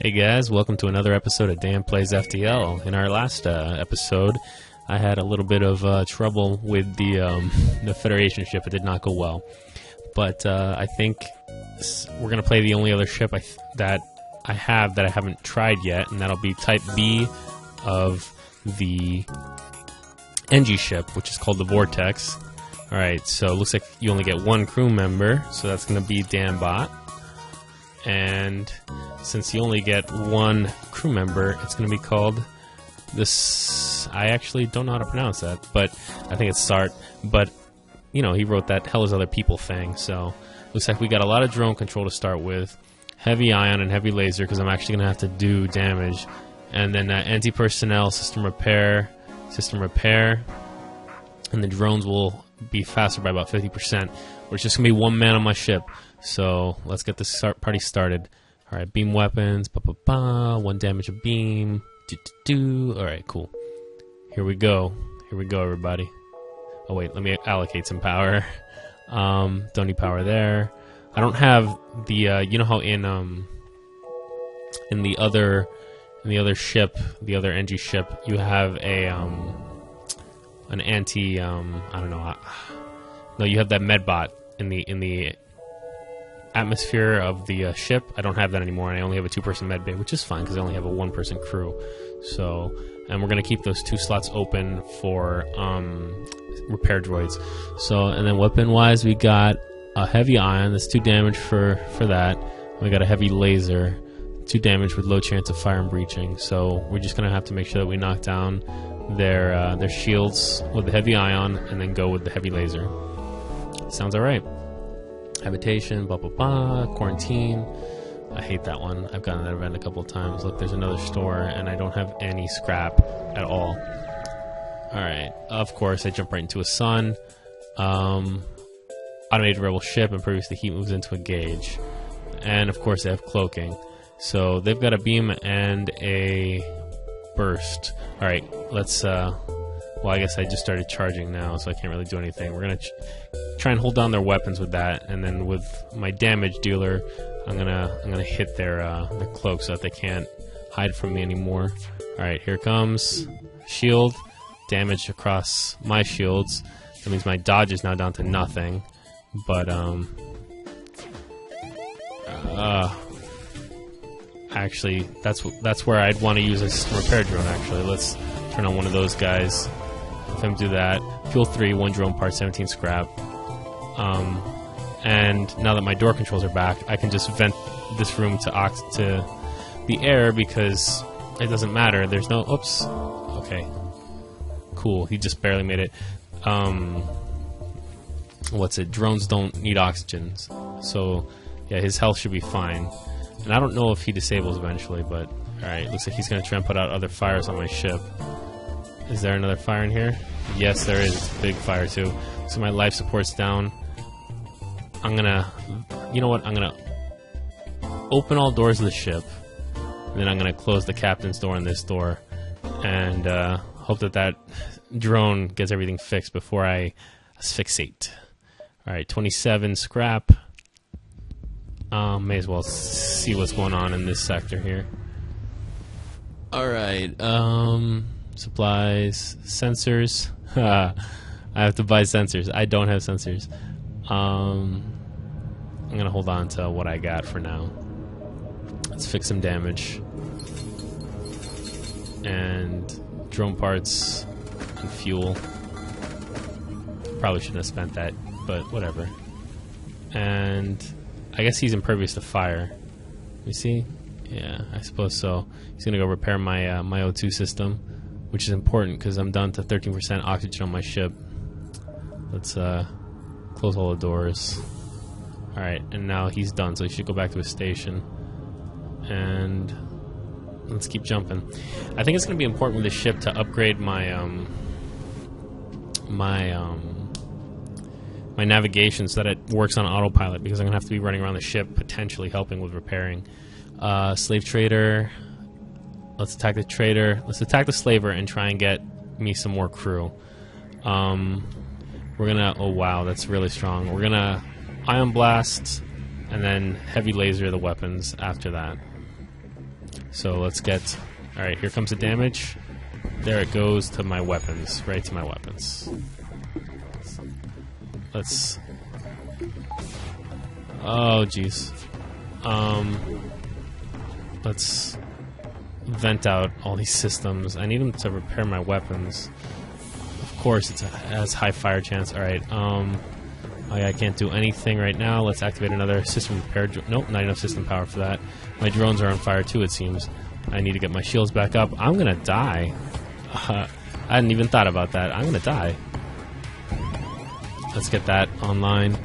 Hey guys, welcome to another episode of Dan Plays FTL. In our last episode, I had a little bit of trouble with the Federation ship. It did not go well. But I think we're going to play the only other ship that I haven't tried yet, and that'll be Type B of the NG ship, which is called the Vortex. Alright, so it looks like you only get one crew member, so that's going to be Danbot. And since you only get one crew member, it's going to be called this. I actually don't know how to pronounce that, but I think it's Sart. But you know, he wrote that "hell is other people" thing. So looks like we got a lot of drone control to start with, heavy ion and heavy laser, because I'm actually going to have to do damage, and then anti-personnel, system repair, and the drones will be faster by about 50%. We're just going to be one man on my ship. So let's get this party started. Alright, beam weapons, one damage a beam, Alright, cool. Here we go, everybody. Oh wait, let me allocate some power. Don't need power there. I don't have the, you know how in the other ship, the other NG ship, you have a, an anti, I don't know, no, you have that medbot in the atmosphere of the ship. I don't have that anymore, and I only have a two-person med bay, which is fine because I only have a one-person crew. So, and we're gonna keep those 2 slots open for repair droids. So, and then weapon-wise, we got a heavy ion. That's 2 damage for that. We got a heavy laser, 2 damage with low chance of fire and breaching. So we're just gonna have to make sure that we knock down their shields with the heavy ion, and then go with the heavy laser. Sounds alright. Habitation, quarantine. I hate that one. I've gotten that event a couple of times. Look, there's another store, and I don't have any scrap at all. Alright, of course, I jump right into a sun. Automated rebel ship, impervious to heat, moves into a gauge. And, of course, they have cloaking. So, they've got a beam and a burst. Alright, let's, well, I guess I just started charging now, so I can't really do anything. We're gonna try and hold down their weapons with that, and then with my damage dealer, I'm gonna hit their cloak so that they can't hide from me anymore. All right, here comes shield damage across my shields. That means my dodge is now down to nothing. But actually, that's where I'd want to use a system repair drone. Actually, let's turn on one of those guys. Let him do that. Fuel 3, 1 drone part, 17 scrap. And now that my door controls are back, I can just vent this room to the air because it doesn't matter. There's no... Oops. Okay. Cool. He just barely made it. What's it? Drones don't need oxygen. So, yeah, his health should be fine. And I don't know if he disables eventually, but... Alright, looks like he's going to try and put out other fires on my ship. Is there another fire in here? Yes, there is. It's a big fire, too. So my life support's down. I'm gonna... You know what? I'm gonna open all doors of the ship. And then I'm gonna close the captain's door and this door. And hope that drone gets everything fixed before I asphyxiate. Alright, 27 scrap. May as well see what's going on in this sector here. Alright, supplies, sensors. I have to buy sensors. I don't have sensors. I'm gonna hold on to what I got for now. Let's fix some damage. And drone parts and fuel. Probably shouldn't have spent that, but whatever. And I guess he's impervious to fire. You see? Yeah, I suppose so. He's gonna go repair my my O2 system, which is important because I'm down to 13% oxygen on my ship. Let's close all the doors. Alright, and now he's done, so he should go back to his station. And let's keep jumping. I think it's going to be important with the ship to upgrade my my navigation so that it works on autopilot, because I'm going to have to be running around the ship, potentially helping with repairing. Slave trader. Let's attack the trader. Let's attack the slaver and try and get me some more crew. We're gonna... Oh wow, that's really strong. We're gonna ion blast and then heavy laser the weapons after that. So let's get... Alright, here comes the damage. There it goes to my weapons. Right to my weapons. Let's... Oh, jeez. Let's vent out all these systems. I need them to repair my weapons. Of course, it has high fire chance. Alright, I can't do anything right now. Let's activate another system repair. Nope, not enough system power for that. My drones are on fire too, it seems. I need to get my shields back up. I'm gonna die. I hadn't even thought about that. I'm gonna die. Let's get that online.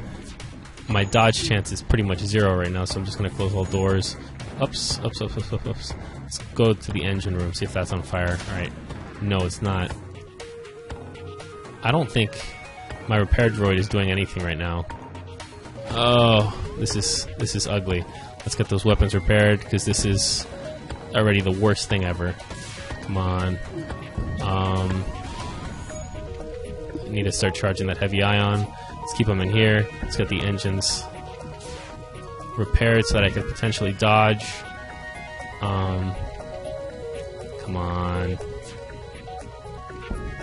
My dodge chance is pretty much 0 right now, so I'm just gonna close all doors. Ups. Let's go to the engine room, see if that's on fire. Alright. No, it's not. I don't think my repair droid is doing anything right now. Oh, this is ugly. Let's get those weapons repaired, because this is already the worst thing ever. Come on. I need to start charging that heavy ion. Let's keep them in here. Let's get the engines repaired so that I can potentially dodge. Come on.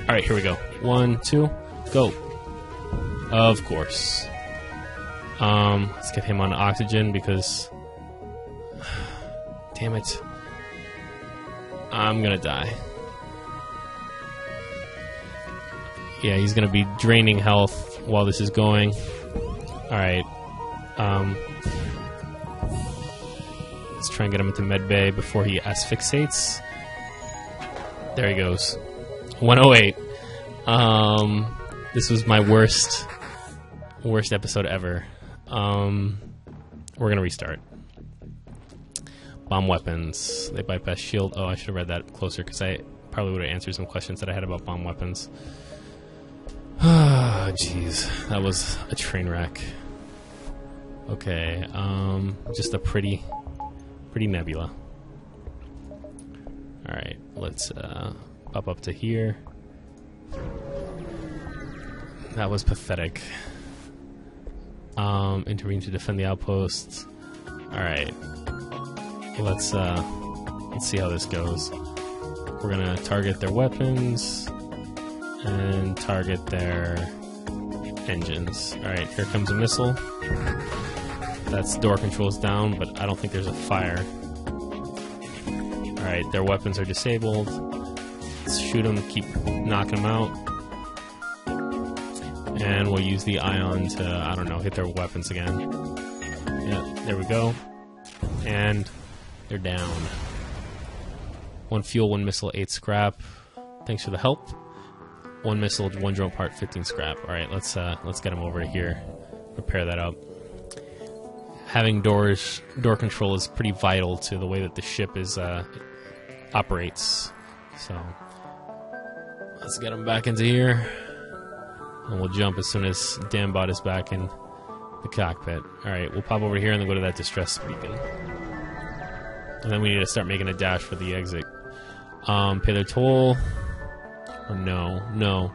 Alright, here we go. 1, 2, go. Of course. Let's get him on oxygen because... Damn it. I'm gonna die. Yeah, he's gonna be draining health while this is going. Alright. Let's try and get him into medbay before he asphyxiates. There he goes. 108. This was my worst episode ever. We're gonna restart. Bomb weapons. They bypass shield. Oh, I should have read that closer because I probably would have answered some questions that I had about bomb weapons. Ah, jeez. That was a train wreck. Okay, just a pretty nebula. Alright, let's pop up to here. That was pathetic. Intervene to defend the outposts. Alright. Let's see how this goes. We're gonna target their weapons and target their engines. Alright, here comes a missile. That's door controls down, but I don't think there's a fire. Alright, their weapons are disabled. Let's shoot them, keep knocking them out. And we'll use the ion to, I don't know, hit their weapons again. Yeah, there we go. And they're down. 1 fuel, 1 missile, 8 scrap. Thanks for the help. 1 missile, 1 drone part, 15 scrap. Alright, let's get them over to here. Repair that up. Having door control is pretty vital to the way that the ship is operates. So let's get them back into here. And we'll jump as soon as Danbot is back in the cockpit. Alright, we'll pop over here and then go to that distress beacon. And then we need to start making a dash for the exit. Pay their toll. Or no.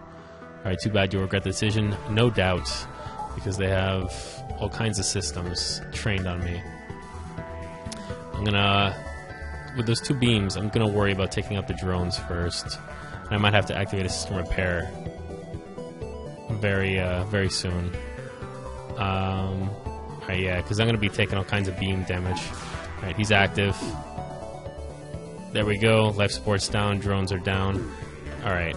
Alright, too bad you'll regret the decision. No doubt. Because they have all kinds of systems trained on me. I'm gonna... With those 2 beams, I'm gonna worry about taking out the drones first. And I might have to activate a system repair very soon. Alright, yeah, because I'm going to be taking all kinds of beam damage. Alright, he's active. There we go. Life support's down. Drones are down. Alright.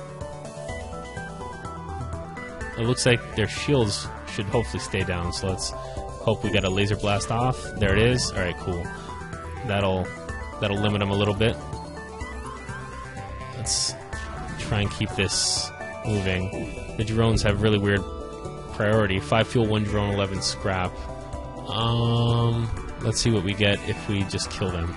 It looks like their shields should hopefully stay down, so let's hope we get a laser blast off. There it is. Alright, cool. That'll limit them a little bit. Let's try and keep this moving. The drones have really weird priority. 5 fuel, 1 drone, 11 scrap. Let's see what we get if we just kill them.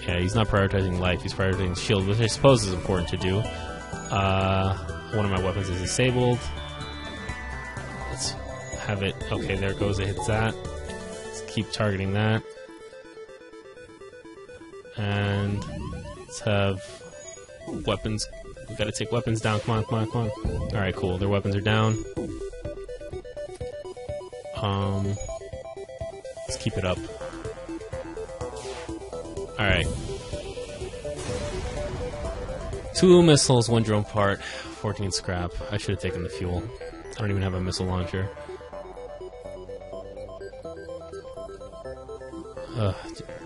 Yeah, he's not prioritizing life, he's prioritizing shield, which I suppose is important to do. One of my weapons is disabled. Let's have it. Okay, there it goes, it hits that. Let's keep targeting that. And let's have weapons. We gotta take weapons down. Come on. Alright, cool. Their weapons are down. Let's keep it up. Alright. 2 missiles, 1 drone part, 14 scrap. I should have taken the fuel. I don't even have a missile launcher.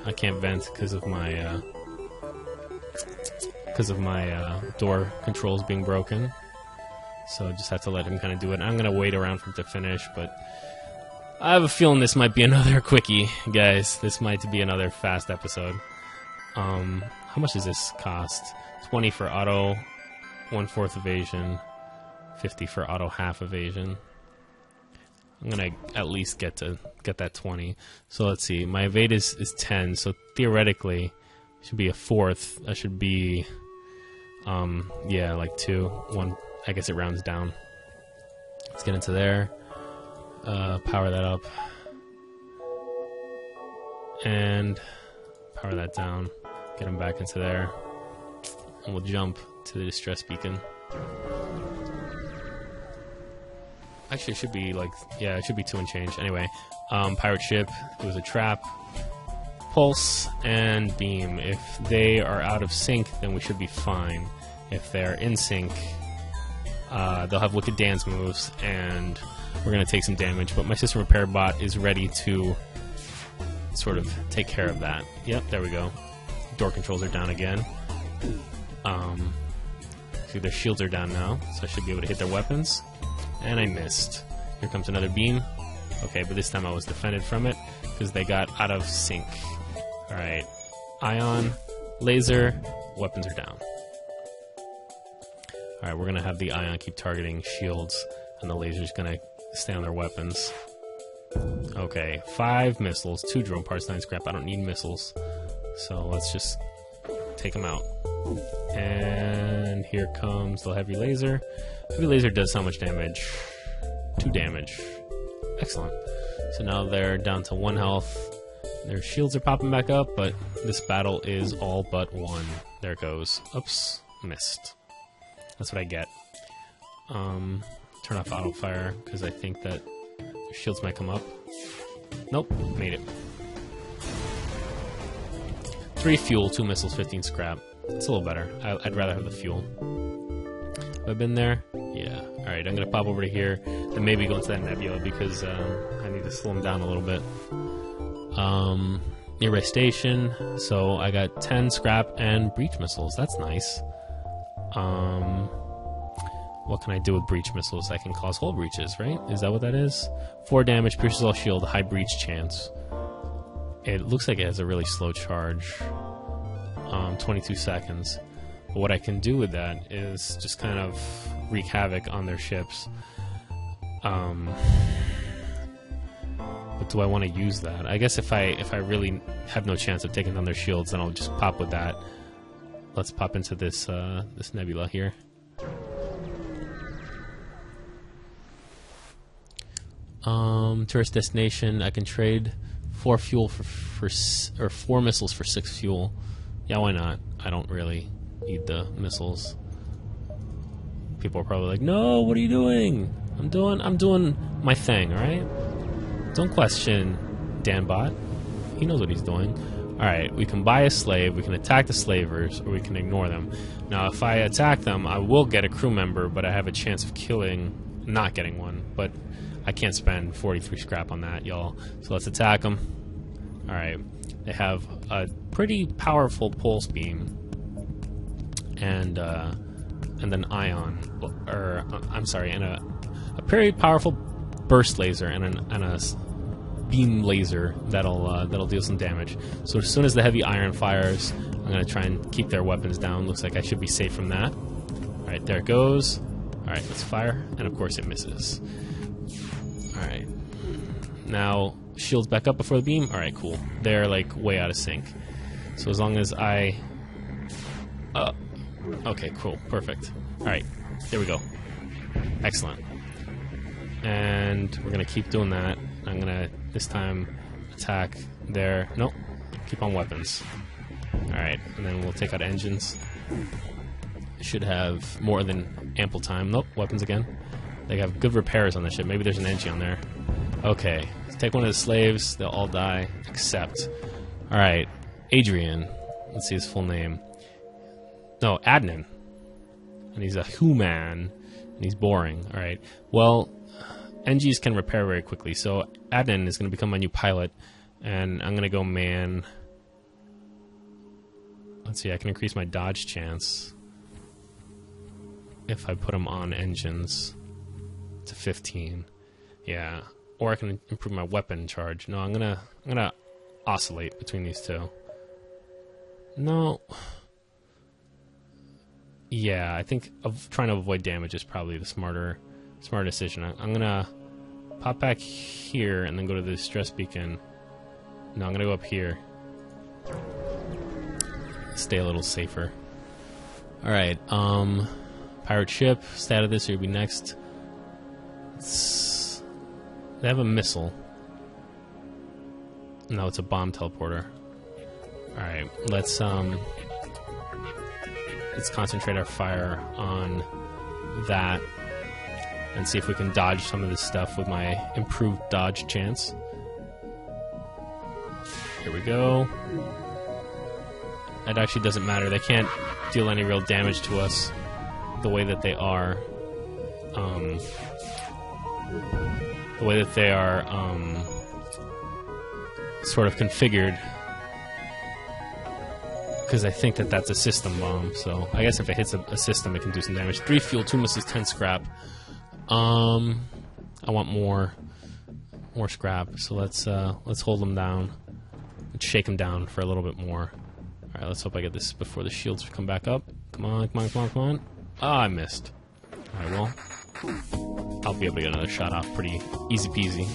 I can't vent because of my door controls being broken. So I just have to let him kind of do it. I'm gonna wait around for him to finish, but I have a feeling this might be another quickie, guys. This might be another fast episode. How much does this cost? 20 for auto 1/4 evasion, 50 for auto half evasion. I'm gonna at least get that 20. So let's see. My evade is 10. So theoretically, it should be a 4th. That should be, yeah, like 2, 1. I guess it rounds down. Let's get into there. Power that up. And power that down. Get him back into there. And we'll jump to the distress beacon. Actually, it should be like, yeah, it should be 2 and change. Anyway, pirate ship, it was a trap. Pulse and beam. If they are out of sync, then we should be fine. If they're in sync, they'll have Wicked Dance moves, and we're going to take some damage. But my system repair bot is ready to sort of take care of that. Yep, there we go. Door controls are down again. See, their shields are down now, so I should be able to hit their weapons. And I missed. Here comes another beam. Okay, but this time I was defended from it because they got out of sync. Alright. Ion, laser, weapons are down. Alright, we're going to have the Ion keep targeting shields, and the laser's going to stay on their weapons. Okay, 5 missiles, 2 drone parts, 9 scrap. I don't need missiles. So let's just take them out. And here comes the heavy laser. Heavy laser does how much damage? 2 damage. Excellent. So now they're down to 1 health. Their shields are popping back up, but this battle is all but won. There it goes. Oops, missed. That's what I get. Turn off auto fire because I think that their shields might come up. Nope, made it. 3 fuel, 2 missiles, 15 scrap. It's a little better. I'd rather have the fuel. Have I been there? Yeah. Alright, I'm going to pop over to here and maybe go into that nebula because I need to slow him down a little bit. Nearby station. So I got 10 scrap and breach missiles. That's nice. What can I do with breach missiles? I can cause hull breaches, right? Is that what that is? 4 damage, pierces all shield, high breach chance. It looks like it has a really slow charge. 22 seconds. But what I can do with that is just kind of wreak havoc on their ships. But do I want to use that? I guess if I really have no chance of taking down their shields, then I'll just pop with that. Let's pop into this this nebula here. Tourist destination. I can trade 4 fuel for 4 missiles for 6 fuel. Yeah, why not? I don't really need the missiles. People are probably like, "No, what are you doing?" I'm doing my thing. All right. Don't question Danbot. He knows what he's doing. All right. We can buy a slave. We can attack the slavers, or we can ignore them. Now, if I attack them, I will get a crew member, but I have a chance of not getting one. But I can't spend 43 scrap on that, y'all. So let's attack them. All right. They have a pretty powerful pulse beam, and then ion, or I'm sorry, and a very powerful burst laser and a beam laser that'll deal some damage. So as soon as the heavy iron fires, I'm gonna try and keep their weapons down. Looks like I should be safe from that. All right, there it goes. All right, let's fire, and of course it misses. All right, now shields back up before the beam. All right, cool. They're like way out of sync. So as long as I, okay, cool, perfect. All right, there we go. Excellent. And we're gonna keep doing that. I'm gonna this time attack their. Nope, keep on weapons. All right, and then we'll take out engines. Should have more than ample time. Nope, weapons again. They have good repairs on the ship. Maybe there's an engine on there. Okay, let's take one of the slaves. They'll all die except. All right, Adrian. Let's see his full name. No, Adnan. And he's a human. And he's boring. Alright. Well, NGs can repair very quickly. So Adnan is going to become my new pilot. And I'm going to go man. Let's see, I can increase my dodge chance if I put him on engines to 15. Yeah. Or I can improve my weapon charge. No, I'm gonna oscillate between these two. No. Yeah, I think trying to avoid damage is probably the smarter decision. I'm gonna pop back here and then go to the distress beacon. No, I'm gonna go up here. Stay a little safer. Alright, pirate ship, stay out of this, or you'll be next. They have a missile. No, it's a bomb teleporter. Alright, let's concentrate our fire on that and see if we can dodge some of this stuff with my improved dodge chance. Here we go. It actually doesn't matter. They can't deal any real damage to us the way that they are. The way that they are sort of configured. Because I think that that's a system bomb. So I guess if it hits a system, it can do some damage. 3 fuel, 2 missiles, 10 scrap. I want more scrap. So let's hold them down. Let's shake them down for a little bit more. Alright, let's hope I get this before the shields come back up. Come on, come on, come on, come on. Ah, I missed. Alright, well, I'll be able to get another shot off pretty easy peasy.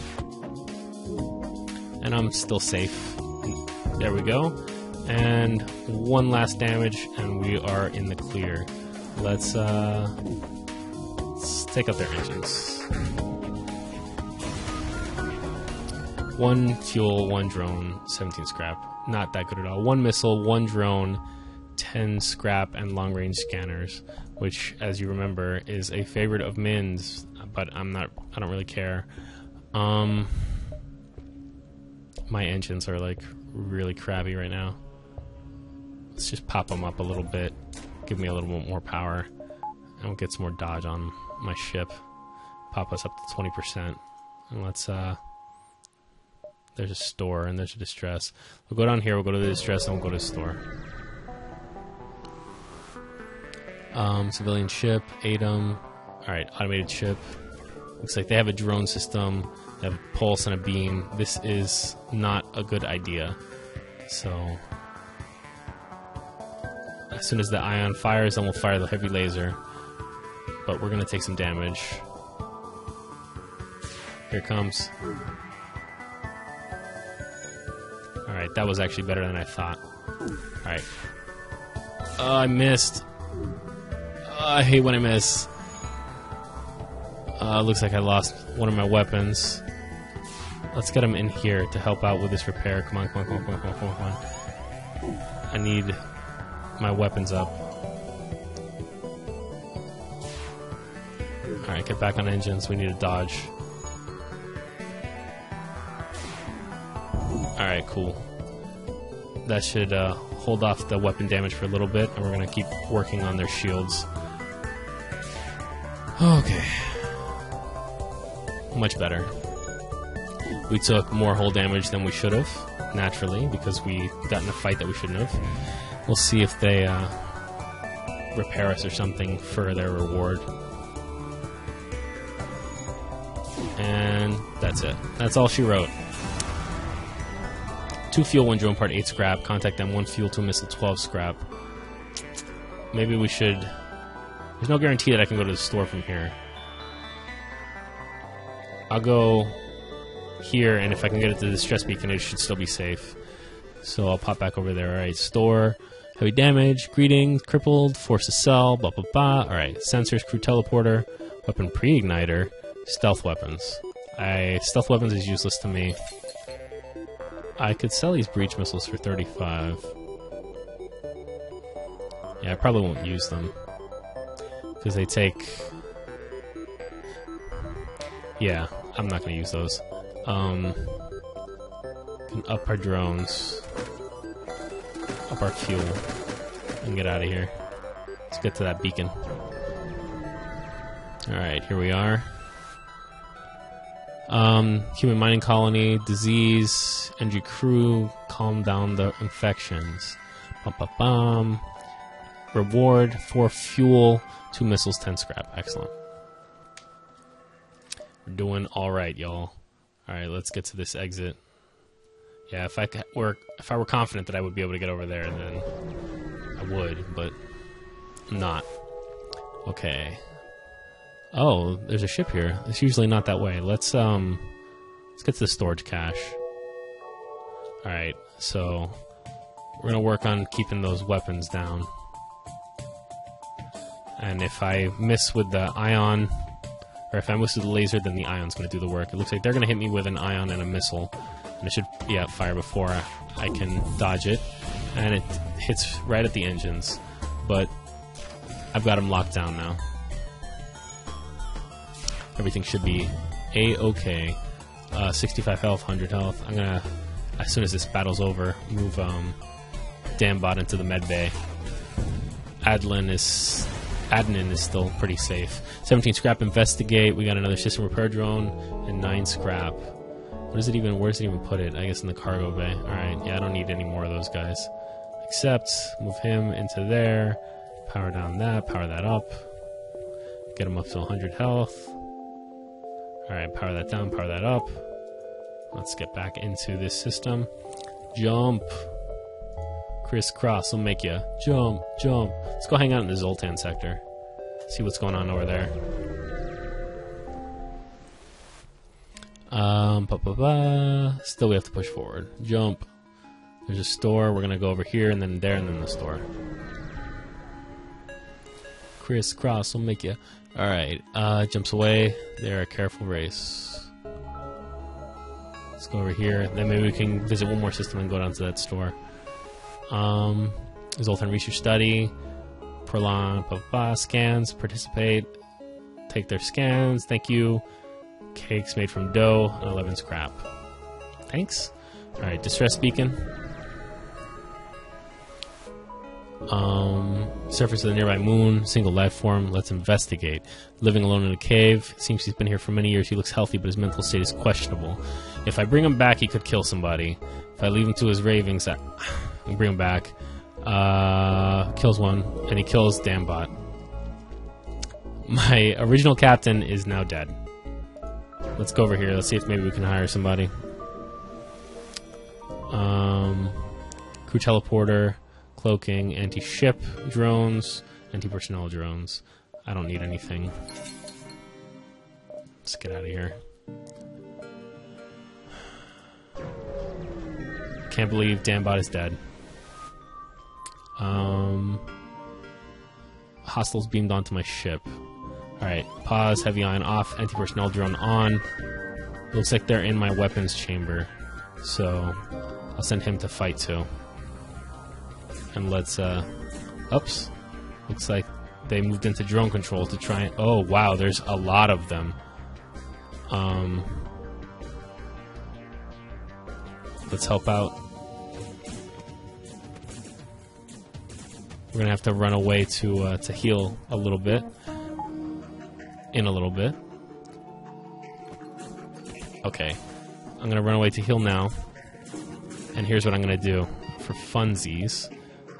And I'm still safe. There we go. And one last damage, and we are in the clear. Let's take out their engines. 1 fuel, 1 drone, 17 scrap. Not that good at all. 1 missile, 1 drone, 10 scrap, and long-range scanners, which, as you remember, is a favorite of Min's, but I don't really care. My engines are, like, really crappy right now. Let's just pop them up a little bit, give me a little bit more power, and we'll get some more dodge on my ship. Pop us up to 20%. And let's, there's a store and there's a distress. We'll go down here, we'll go to the distress, and we'll go to the store. Civilian ship, ATOM. Alright, automated ship. Looks like they have a drone system, they have a pulse and a beam. This is not a good idea. So, as soon as the ion fires, then we'll fire the heavy laser. But we're gonna take some damage. Here it comes. Alright, that was actually better than I thought. Alright. Oh, I missed. Oh, I hate when I miss. Looks like I lost one of my weapons. Let's get him in here to help out with this repair. Come on, come on, come on, come on, come on, come on, come on. I need my weapons up. Alright, get back on engines. We need to dodge. Alright, cool. That should hold off the weapon damage for a little bit, and we're going to keep working on their shields. Okay. Much better. We took more hull damage than we should have, naturally, because we got in a fight that we shouldn't have. We'll see if they repair us or something for their reward. And that's it. That's all she wrote. 2 fuel, 1 drone part, 8 scrap. Contact them, 1 fuel, 2 missile, 12 scrap. Maybe we should... There's no guarantee that I can go to the store from here. I'll go here, and if I can get it to the distress beacon, it should still be safe. So I'll pop back over there. Alright, store. Heavy damage, greetings, crippled, force to sell, blah blah blah. Alright, sensors, crew teleporter, weapon pre-igniter, stealth weapons. Stealth weapons is useless to me. I could sell these breach missiles for 35. Yeah, I probably won't use them. Because they take... Yeah, I'm not going to use those. Can up our drones. up our fuel and get out of here. Let's get to that beacon. Alright, here we are. Human mining colony, disease, NG crew, calm down the infections. Reward, 4 fuel, 2 missiles, 10 scrap. Excellent. We're doing alright, y'all. Alright, let's get to this exit. Yeah, if I were confident that I would be able to get over there, then I would, but I'm not. Okay. Oh, there's a ship here. It's usually not that way. Let's get to the storage cache. Alright, so we're gonna work on keeping those weapons down. And if I miss with the ion, or if I miss with the laser, then the ion's gonna do the work. It looks like they're gonna hit me with an ion and a missile. And it should, yeah, fire before I can dodge it. And it hits right at the engines. But I've got them locked down now. Everything should be A-okay. 65 health, 100 health. I'm gonna, as soon as this battle's over, move Danbot into the med bay. Adnin is still pretty safe. 17 scrap, investigate. We got another system repair drone and 9 scrap. Where does it even put it? I guess in the cargo bay. Alright, yeah, I don't need any more of those guys. Except, move him into there. Power down that, power that up. Get him up to 100 health. Alright, power that down, power that up. Let's get back into this system. Jump. Crisscross will make you jump, jump. Let's go hang out in the Zoltan sector. See what's going on over there. Still we have to push forward. Jump. There's a store. We're gonna go over here and then there and then the store. Crisscross will make you. Alright, jumps away. There, a careful race. Let's go over here. Then maybe we can visit one more system and go down to that store. Zoltan research study. Prolong, scans, participate. Take their scans, thank you. Cakes made from dough, and 11 scrap. Thanks. Alright, distress beacon. Surface of the nearby moon, single life form, let's investigate. Living alone in a cave, seems he's been here for many years. He looks healthy, but his mental state is questionable. If I bring him back, he could kill somebody. If I leave him to his ravings, I can bring him back. Kills one, and he kills Danbot. My original captain is now dead. Let's go over here, let's see if maybe we can hire somebody. Crew teleporter. Cloaking, anti-ship drones, anti-personnel drones. I don't need anything. Let's get out of here. Can't believe Danbot is dead. Hostiles beamed onto my ship. Alright, pause, heavy ion off, anti-personnel drone on. Looks like they're in my weapons chamber. So, I'll send him to fight too. And let's, oops. Looks like they moved into drone control to try and, oh wow, there's a lot of them. Let's help out. We're gonna have to run away to heal a little bit. In a little bit. Okay. I'm gonna run away to heal now. And here's what I'm gonna do. For funsies,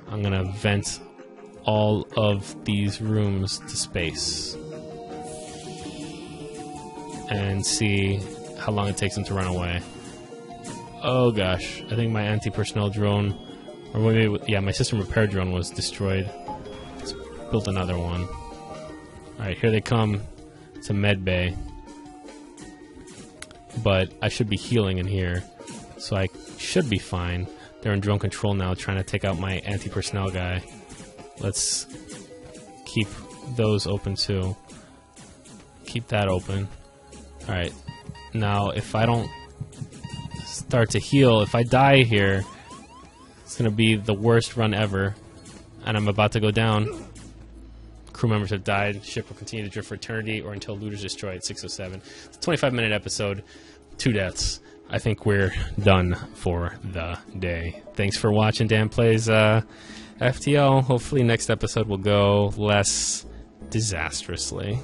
I'm gonna vent all of these rooms to space and see how long it takes them to run away. Oh gosh, I think my anti-personnel drone, or maybe, yeah, my system repair drone was destroyed. Let's build another one. Alright, here they come. It's a med bay. But I should be healing in here, so I should be fine. They're in drone control now, trying to take out my anti-personnel guy. Let's keep those open too. Keep that open. Alright. Now, if I don't start to heal, if I die here, it's going to be the worst run ever. And I'm about to go down. Crew members have died. Ship will continue to drift for eternity or until looters destroy it. 607. It's a 25-minute episode. 2 deaths. I think we're done for the day. Thanks for watching Dan Plays FTL. Hopefully next episode will go less disastrously.